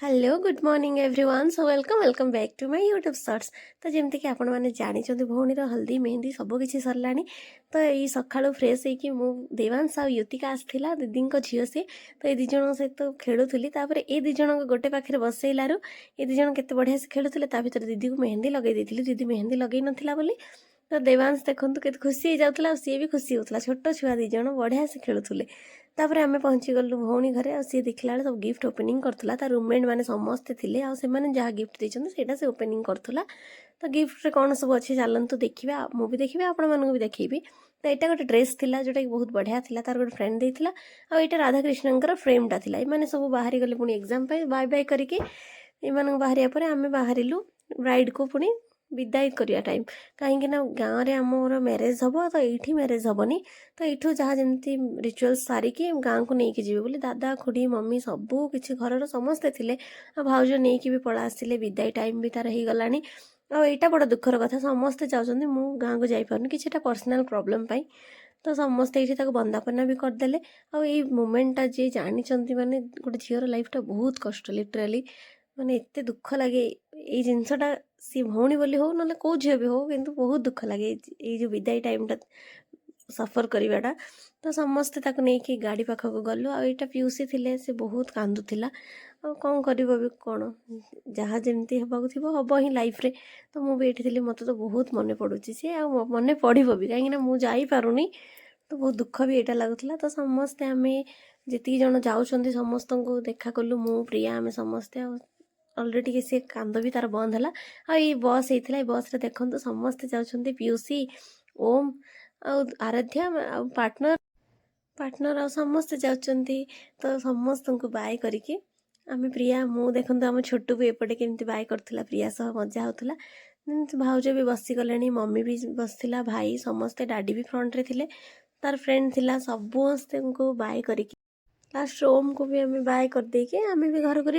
Hello good morning everyone so welcome back to my YouTube shorts. तो जमती कि आपण मैंने जानते भौणीर हल्दी मेहंदी सबकि सरला। तो ये सका फ्रेश हो देवांश आ युतिका आसला दीदी झील सी। तो ये दिज सहित खेलुली ये दिज गोटे पाखे बसैलू ये दिज के बढ़िया से खेलुले भर दीदी को मेहंदी लगे दीदी मेहंदी लगे नाला बोली। तो देवांश देखो के खुशी हो जाता सी भी खुशी होता छोट छुआ दिज बढ़िया से खेलुले। तापर आम पहुँची गलु भौणी घरे आ सी देखला सब गिफ्ट ओपनिंग करथुला ता रूममेट माने समस्ते थिले आ से माने जहाँ गिफ्ट देछन सेटा से ओपनिंग करथुला। तो गिफ्ट रे कौन सब अच्छे चलतु देखा मु भी देखी आपण मानक भी देखी। तो यहाँ गोटे ड्रेस थिला जोटा कि बहुत बढ़िया थिला तार गोटे फ्रेंड देइथिला आ एटा राधाकृष्णकर फ्रेमटा थिला। एमाने सब बाहरी गले पुणी एग्जाम पाई बाय बाय करके एमान बाहरिया परे आमे बाहरिलु ब्राइड को पुणी विदाई करिया टाइम कहीं गाँव में आमर मैरेज हम तो ये मैरेज हेनी। तो यू जहाँ जमी रिचुअल्स सारिकी गाँव को लेकिन जी बोली दादा खुड़ी मम्मी सबू किसी घर समस्ते थे भाउज नहीं भी पड़ा आसिले विदाई टाइम भी तार हो गला। आईटा बड़ दुखर कथा समस्ते चाहते मु गाँव को जापार कि पर्सनाल प्रोब्लेम पाई। तो समस्ते ये बंदापना भी करदे आई मोमेंटा जी जानते माने गोटे झीर लाइफटा बहुत कष्ट लिटराली माने एत दुख लगे ये जिनसटा सी भौणी बोली हो ना कौ झील भी हो कि बहुत दुख लगे ये जो विदाई टाइमटा सफर करवाटा। तो समस्ते ताको नहीं गाड़ी पाखक गलु आईटा पियूसी थिले से बहुत कांदुला कौन कर कौन जहाँ जमी हवाक थी हम ही लाइफ रे। तो मुझे थी मत तो बहुत मन पड़ुची सी मन पड़ भी कहीं मुझे पारुनी। तो बहुत दुख भी यहाँ लगुला। तो समस्ते आम जी जन जाऊँच समस्त को देखा कलु मु प्रिया आम समस्ते अलरेडी सी कांद भी तार बंद है। आई बस होता बस रे देखते समस्ते जाऊँच पियूसी ओम आराध्या पार्टनर आ समस्ते जाऊँच। तो समस्त को बाय करके आम प्रिया मु देखु आम छोटू भी एपटे केमती बाय करथुला प्रिया सह मजा होता। भाउज भी बसीगले मम्मी भी बसला भाई समस्ते डाडी भी फ्रंट रे थिले तार फ्रेंड थिला समस्ते को बाय करके लास्ट ओम को भी आम बाय कर देके आम भी घर को